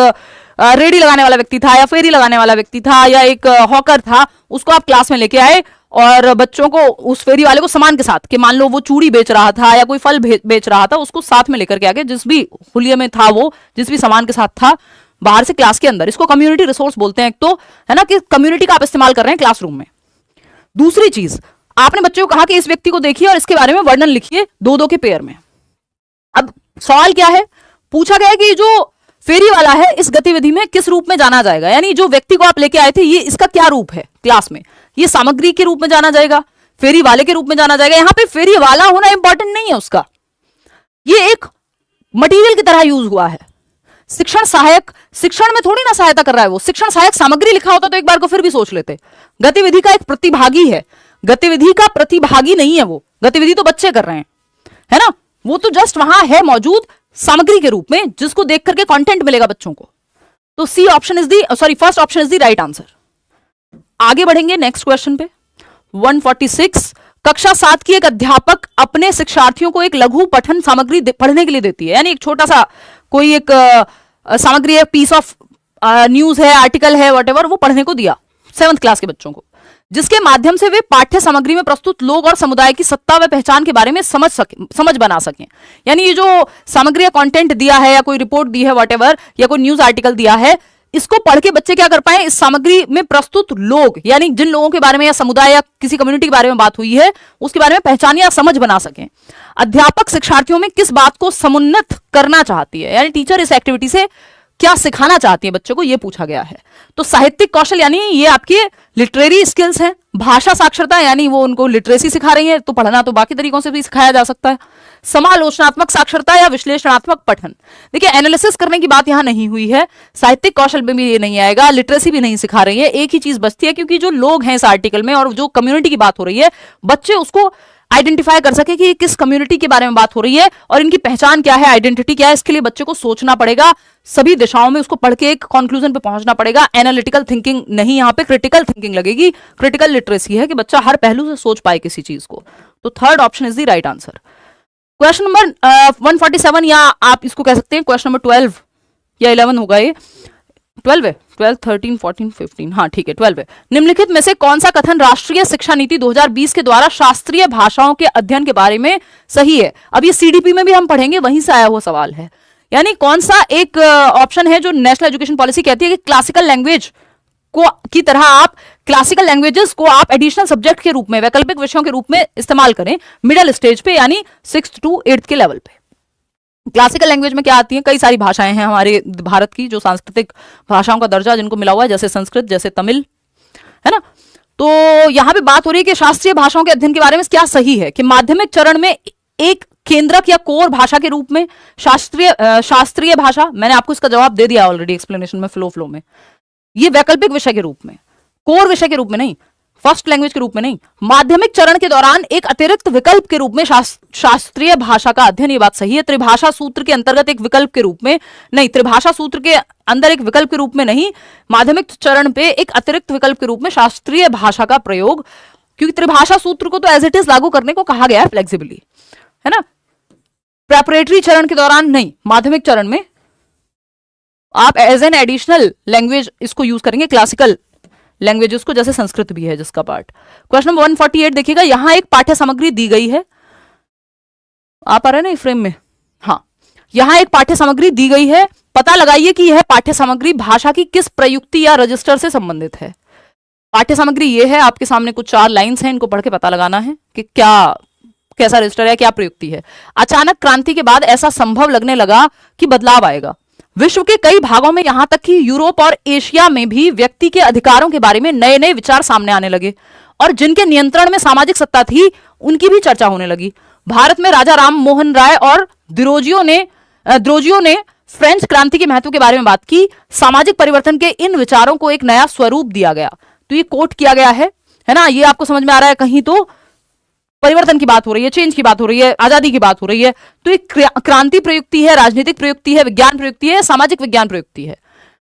रेडी लगाने वाला व्यक्ति था, या फेरी लगाने वाला व्यक्ति था, या एक हॉकर था, उसको आप क्लास में लेके आए और बच्चों को, उस फेरी वाले को सामान के साथ, कि मान लो वो चूड़ी बेच रहा था या कोई फल बेच रहा था, उसको साथ में लेकर के आगे, जिस भी हुलिये में था वो, जिस भी सामान के साथ था, बाहर से क्लास के अंदर। इसको कम्युनिटी रिसोर्स बोलते हैं। एक तो है ना कि कम्युनिटी का आप इस्तेमाल कर रहे हैं क्लासरूम में। दूसरी चीज, आपने बच्चों को कहा कि इस व्यक्ति को देखिए और इसके बारे में वर्णन लिखिए 2-2 के पेयर में। अब सवाल क्या है, पूछा गया है कि जो फेरी वाला है इस गतिविधि में किस रूप में जाना जाएगा, यानी जो व्यक्ति को आप लेके आए थे ये इसका क्या रूप है क्लास में, ये सामग्री के रूप में जाना जाएगा, फेरी वाले के रूप में जाना जाएगा। यहां पे फेरी वाला होना इंपॉर्टेंट नहीं है उसका, ये एक मटेरियल की तरह यूज हुआ है। शिक्षण सहायक, शिक्षण में थोड़ी ना सहायता कर रहा है वो, शिक्षण सहायक सामग्री लिखा होता तो एक बार को फिर भी सोच लेते। गतिविधि का एक प्रतिभागी है, गतिविधि का प्रतिभागी नहीं है, वो गतिविधि तो बच्चे कर रहे हैं, है ना, वो तो जस्ट वहां है मौजूद सामग्री के रूप में जिसको देख करके कंटेंट मिलेगा बच्चों को। तो C option is D, sorry first option is the right answer. आगे बढ़ेंगे नेक्स्ट क्वेश्चन पे। 146, कक्षा 7 की एक अध्यापक अपने शिक्षार्थियों को एक लघु पठन सामग्री पढ़ने के लिए देती है, यानी एक छोटा सा कोई एक सामग्री है, पीस ऑफ न्यूज है, आर्टिकल है, व्हाटएवर, वो पढ़ने को दिया 7th क्लास के बच्चों को, जिसके माध्यम से वे पाठ्य सामग्री में प्रस्तुत लोग और समुदाय की सत्ता व पहचान के बारे में समझ बना सकें। यानी ये जो सामग्री या कंटेंट दिया है या कोई रिपोर्ट दी है व्हाटएवर, या कोई न्यूज आर्टिकल दिया है, इसको पढ़ के बच्चे क्या कर पाए, इस सामग्री में प्रस्तुत लोग यानी जिन लोगों के बारे में या समुदाय या किसी कम्युनिटी के बारे में बात हुई है उसके बारे में पहचान या समझ बना सकें। अध्यापक शिक्षार्थियों में किस बात को समुन्नत करना चाहती है, यानी टीचर इस एक्टिविटी से क्या सिखाना चाहती है बच्चों को, यह पूछा गया है। तो साहित्यिक कौशल यानी ये आपके लिटरेरी स्किल्स हैं। भाषा साक्षरता यानी वो उनको लिटरेसी सिखा रही है, तो पढ़ना तो बाकी तरीकों से भी सिखाया जा सकता है। समालोचनात्मक साक्षरता या विश्लेषणात्मक पठन, देखिए एनालिसिस करने की बात यहां नहीं हुई है, साहित्यिक कौशल में भी ये नहीं आएगा, लिटरेसी भी नहीं सिखा रही है। एक ही चीज बचती है, क्योंकि जो लोग हैं इस आर्टिकल में और जो कम्युनिटी की बात हो रही है, बच्चे उसको आइडेंटिफाई कर सके कि किस कम्युनिटी के बारे में बात हो रही है और इनकी पहचान क्या है, आइडेंटिटी क्या है। इसके लिए बच्चे को सोचना पड़ेगा, सभी दिशाओं में उसको पढ़ के एक कंक्लूजन पे पहुंचना पड़ेगा। एनालिटिकल थिंकिंग नहीं, यहां पे क्रिटिकल थिंकिंग लगेगी। क्रिटिकल लिटरेसी है कि बच्चा हर पहलू से सोच पाए किसी चीज को। तो third option is the right answer. Question number 147, या आप इसको कह सकते हैं क्वेश्चन नंबर 12 या 11 होगा, ये 12 है, 12, 13, 14, 15, हाँ ठीक है 12 है। निम्नलिखित में से कौन सा कथन राष्ट्रीय शिक्षा नीति 2020 के द्वारा शास्त्रीय भाषाओं के अध्ययन के बारे में सही है। अब ये सीडीपी में भी हम पढ़ेंगे, वहीं से आया हुआ सवाल है। यानी कौन सा एक ऑप्शन है जो नेशनल एजुकेशन पॉलिसी कहती है कि क्लासिकल लैंग्वेज को की तरह आप क्लासिकल लैंग्वेजेस को आप एडिशनल सब्जेक्ट के रूप में, वैकल्पिक विषयों के रूप में इस्तेमाल करें मिडिल स्टेज पे, यानी 6th to 8th के लेवल पे। क्लासिकल लैंग्वेज में क्या आती है, कई सारी भाषाएं हैं हमारे भारत की जो सांस्कृतिक भाषाओं का दर्जा जिनको मिला हुआ है, जैसे संस्कृत, जैसे तमिल, है ना। तो यहां पे बात हो रही है कि शास्त्रीय भाषाओं के अध्ययन के बारे में क्या सही है कि माध्यमिक चरण में एक केंद्रक या कोर भाषा के रूप में शास्त्रीय भाषा, मैंने आपको इसका जवाब दे दिया ऑलरेडी एक्सप्लेनेशन में, फ्लो में। ये वैकल्पिक विषय के रूप में, कोर विषय के रूप में नहीं, फर्स्ट लैंग्वेज के रूप में नहीं, माध्यमिक चरण के दौरान एक अतिरिक्त विकल्प के रूप में शास्त्रीय भाषा का अध्ययन, ये बात सही है। त्रिभाषा सूत्र के अंतर्गत एक विकल्प के रूप में नहीं, त्रिभाषा सूत्र के अंदर एक विकल्प के रूप में नहीं, माध्यमिक चरण पे एक अतिरिक्त विकल्प के रूप में शास्त्रीय भाषा का प्रयोग, क्योंकि त्रिभाषा सूत्र को तो एज इट इज लागू करने को कहा गया है फ्लेक्सिबली, है ना। प्रेपरेटरी चरण के दौरान नहीं, माध्यमिक चरण में आप एज एन एडिशनल लैंग्वेज इसको यूज करेंगे, क्लासिकल लैंग्वेजेस को, जैसे संस्कृत भी है जिसका पार्ट। क्वेश्चन नंबर 148 देखिएगा, यहां एक पाठ्य सामग्री दी गई है, आप आ रहे हैं ना फ्रेम में, हाँ, यहां एक पाठ्य सामग्री दी गई है, पता लगाइए कि यह पाठ्य सामग्री भाषा की किस प्रयुक्ति या रजिस्टर से संबंधित है। पाठ्य सामग्री ये है, आपके सामने कुछ 4 लाइन्स हैं, इनको पढ़ के पता लगाना है कि कैसा रजिस्टर है, क्या प्रयुक्ति है। अचानक क्रांति के बाद ऐसा संभव लगने लगा कि बदलाव आएगा। विश्व के कई भागों में, यहां तक कि यूरोप और एशिया में भी व्यक्ति के अधिकारों के बारे में नए नए विचार सामने आने लगे और जिनके नियंत्रण में सामाजिक सत्ता थी उनकी भी चर्चा होने लगी। भारत में राजा राम मोहन राय और द्रोजियो ने फ्रेंच क्रांति के महत्व के बारे में बात की। सामाजिक परिवर्तन के इन विचारों को एक नया स्वरूप दिया गया। तो ये कोट किया गया है ना, ये आपको समझ में आ रहा है। कहीं तो परिवर्तन की बात हो रही है, चेंज की बात हो रही है, आजादी की बात हो रही है। तो एक क्रांति प्रयुक्ति है, राजनीतिक प्रयुक्ति है, विज्ञान प्रयुक्ति है, सामाजिक विज्ञान प्रयुक्ति है।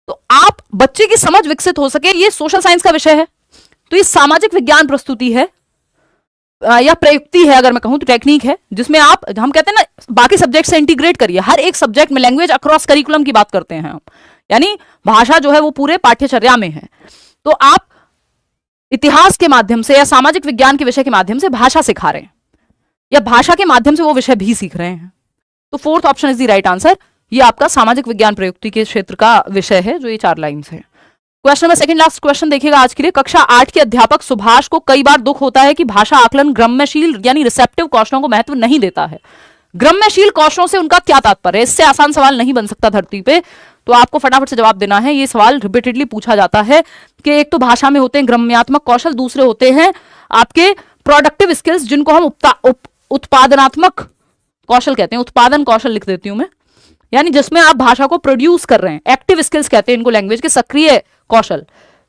तो आप बच्चे की समझ विकसित हो सके, ये सोशल साइंस का विषय है, तो ये सामाजिक विज्ञान प्रस्तुति है या प्रयुक्ति है, अगर मैं कहूं तो टेक्निक है, जिसमें हम कहते हैं ना, बाकी सब्जेक्ट से इंटीग्रेट करिए। हर एक सब्जेक्ट में लैंग्वेज अक्रॉस करिकुलम की बात करते हैं हम, यानी भाषा जो है वो पूरे पाठ्यचर्या में है। तो आप इतिहास के माध्यम से या सामाजिक विज्ञान के विषय के माध्यम से भाषा सिखा रहे हैं या भाषा के माध्यम से वो विषय भी सीख रहे हैं। तो 4th option is the right answer. ये आपका सामाजिक विज्ञान प्रयुक्ति के क्षेत्र का विषय है, जो ये 4 लाइन्स है। क्वेश्चन नंबर 2 लास्ट क्वेश्चन देखिएगा आज के लिए। कक्षा 8 के अध्यापक सुभाष को कई बार दुख होता है कि भाषा आकलन ग्राम्यशील यानी रिसेप्टिव कौशलों को महत्व नहीं देता है। ग्राम्यशील कौशलों से उनका क्या तात्पर्य है? इससे आसान सवाल नहीं बन सकता धरती पे, तो आपको फटाफट से जवाब देना है। ये सवाल रिपीटेडली पूछा जाता है कि एक तो भाषा में होते हैं ग्राम्यात्मक कौशल, दूसरे होते हैं आपके प्रोडक्टिव स्किल्स, जिनको हम उत्पादनात्मक कौशल कहते हैं। उत्पादन कौशल लिख देती हूं मैं, यानी जिसमें आप भाषा को प्रोड्यूस कर रहे हैं। एक्टिव स्किल्स कहते हैं इनको लैंग्वेज के, सक्रिय कौशल।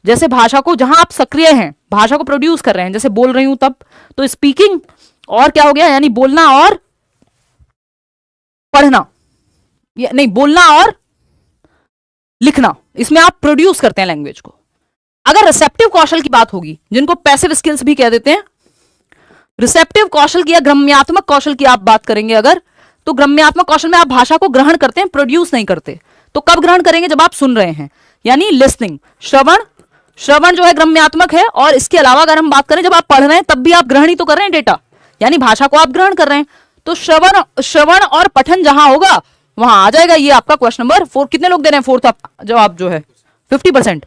जैसे भाषा को, जहां आप सक्रिय हैं, भाषा को प्रोड्यूस कर रहे हैं, जैसे बोल रही हूं तब, तो स्पीकिंग और क्या हो गया, यानी बोलना और पढ़ना, नहीं बोलना और लिखना, इसमें आप प्रोड्यूस करते हैं लैंग्वेज को। अगर रिसेप्टिव कौशल की बात होगी, जिनको पैसिव स्किल्स भी कह देते हैं, रिसेप्टिव कौशल की या ग्रम्यात्मक कौशल की आप बात करेंगे अगर, तो ग्रम्यात्मक कौशल में आप भाषा को ग्रहण करते हैं, प्रोड्यूस नहीं करते। तो कब ग्रहण करेंगे, जब आप सुन रहे हैं, यानी लिसनिंग, श्रवण, श्रवण जो है ग्रम्यात्मक है। और इसके अलावा अगर हम बात करें, जब आप पढ़ रहे हैं तब भी आप ग्रहण ही तो कर रहे हैं डेटा, यानी भाषा को आप ग्रहण कर रहे हैं। तो श्रवण और पठन जहां होगा वहां आ जाएगा ये आपका क्वेश्चन नंबर 4। कितने लोग दे रहे हैं फोर्थ जवाब जो है 50%।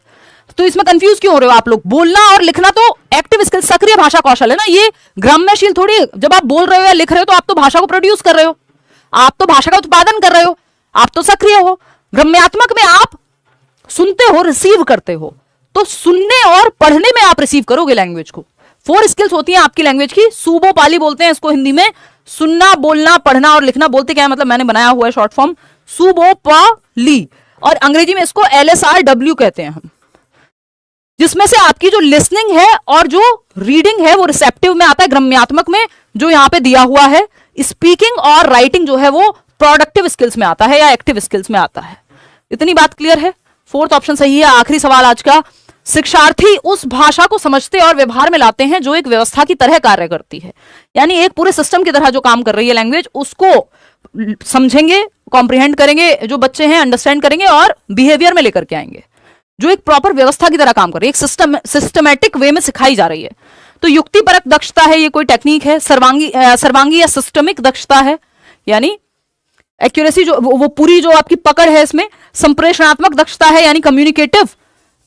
तो इसमें कंफ्यूज क्यों हो रहे हो आप लोग? बोलना और लिखना तो एक्टिव स्किल, सक्रिय भाषा कौशल है ना, ये ग्राम्यशील थोड़ी। जब आप बोल रहे हो या लिख रहे हो तो आप तो भाषा को प्रोड्यूस कर रहे हो, आप तो भाषा का उत्पादन कर रहे हो, आप तो सक्रिय हो। ग्राम्यात्मक में आप सुनते हो, रिसीव करते हो, तो सुनने और पढ़ने में आप रिसीव करोगे लैंग्वेज को। 4 स्किल्स होती हैं आपकी लैंग्वेज की। सूबो पाली बोलते हैं इसको हिंदी में, सुनना, बोलना, पढ़ना और लिखना। बोलते क्या है मतलब, मैंने बनाया हुआ है शॉर्ट फॉर्म सूबो पाली, और अंग्रेजी में इसको LSRW कहते हैं हम, जिसमें से आपकी जो लिसनिंग है और जो रीडिंग है वो रिसेप्टिव में आता है, ग्राम्यात्मक में जो यहां पे दिया हुआ है। स्पीकिंग और राइटिंग जो है वो प्रोडक्टिव स्किल्स में आता है या एक्टिव स्किल्स में आता है। इतनी बात क्लियर है? 4th ऑप्शन सही है। आखिरी सवाल आज का, शिक्षार्थी उस भाषा को समझते और व्यवहार में लाते हैं जो एक व्यवस्था की तरह कार्य करती है, यानी एक पूरे सिस्टम की तरह जो काम कर रही है लैंग्वेज, उसको समझेंगे, कॉम्प्रिहेंड करेंगे, जो बच्चे हैं अंडरस्टैंड करेंगे और बिहेवियर में लेकर के आएंगे, जो एक प्रॉपर व्यवस्था की तरह काम कर रही है, एक सिस्टमैटिक वे में सिखाई जा रही है। तो युक्तिपरक दक्षता है, ये कोई टेक्निक है। सर्वांगी या सिस्टमिक दक्षता है, यानी एक्यूरेसी, जो वो पूरी जो आपकी पकड़ है इसमें। संप्रेषणात्मक दक्षता है, यानी कम्युनिकेटिव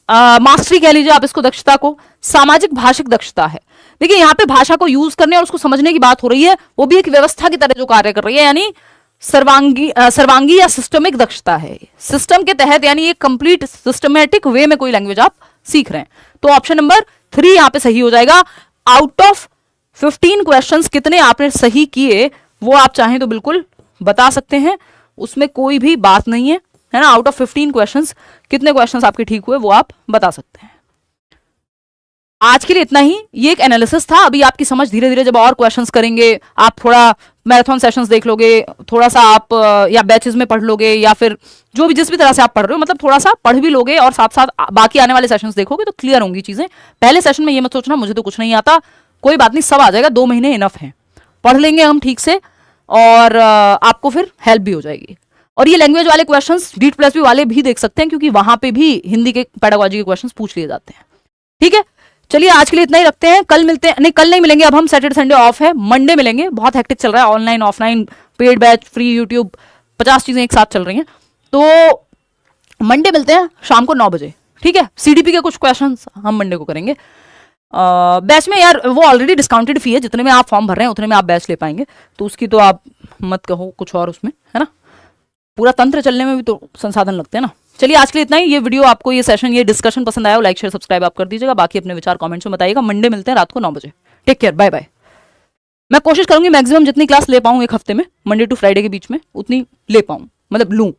मास्टरी कह लीजिए आप इसको, दक्षता को। सामाजिक भाषिक दक्षता है। देखिए यहाँ पे भाषा को यूज करने और उसको समझने की बात हो रही है, वो भी एक व्यवस्था की तरह जो कार्य कर रही है, यानी सर्वांगी या सिस्टमिक दक्षता है। सिस्टम के तहत, यानी एक कंप्लीट सिस्टमैटिक वे में कोई लैंग्वेज आप सीख रहे हैं। तो ऑप्शन नंबर 3 यहां पे सही हो जाएगा। आउट ऑफ 15 क्वेश्चंस कितने आपने सही किए वो आप चाहें तो बिल्कुल बता सकते हैं, उसमें कोई भी बात नहीं है, है ना। आउट ऑफ 15 क्वेश्चंस कितने क्वेश्चंस आपके ठीक हुए वो आप बता सकते हैं। आज के लिए इतना ही, ये एक एनालिसिस था। अभी आपकी समझ धीरे धीरे जब और क्वेश्चंस करेंगे, आप थोड़ा मैराथन सेशंस देख लोगे, थोड़ा सा आप या बैचेस में पढ़ लोगे, या फिर जो भी जिस भी तरह से आप पढ़ रहे हो, मतलब थोड़ा सा पढ़ भी लोगे और साथ साथ बाकी आने वाले सेशंस देखोगे तो क्लियर होंगी चीजें। पहले सेशन में ये मत सोचना मुझे तो कुछ नहीं आता, कोई बात नहीं, सब आ जाएगा, 2 महीने इनफ है, पढ़ लेंगे हम ठीक से और आपको फिर हेल्प भी हो जाएगी। और ये लैंग्वेज वाले क्वेश्चंस DEET+B वाले भी देख सकते हैं, क्योंकि वहां पे भी हिंदी के पेडागोजी के क्वेश्चंस पूछ लिए जाते हैं। ठीक है, चलिए आज के लिए इतना ही रखते हैं। कल मिलते हैं, नहीं कल नहीं मिलेंगे, अब हम सैटरडे संडे ऑफ है, मंडे मिलेंगे। बहुत हेक्टिक चल रहा है, online offline, paid batch, free YouTube, 50 चीजें एक साथ चल रही हैं। तो मंडे मिलते हैं शाम को 9 बजे, ठीक है। CDP के कुछ क्वेश्चंस हम मंडे को करेंगे। बैच में यार वो ऑलरेडी डिस्काउंटेड फी है, जितने में आप फॉर्म भर रहे हैं उतने में आप बैच ले पाएंगे, तो उसकी तो आप मत कहो कुछ और उसमें, है ना। पूरा तंत्र चलने में भी तो संसाधन लगते हैं ना। चलिए आज के लिए इतना ही। ये वीडियो आपको, ये सेशन, ये डिस्कशन पसंद आया हो, लाइक शेयर सब्सक्राइब आप कर दीजिएगा। बाकी अपने विचार कमेंट्स में बताइएगा। मंडे मिलते हैं रात को 9 बजे। Take care, bye bye. मैं कोशिश करूंगी मैक्सिमम जितनी क्लास ले पाऊं एक हफ्ते में, मंडे टू फ्राइडे के बीच में, उतनी ले पाऊं, मतलब लूं।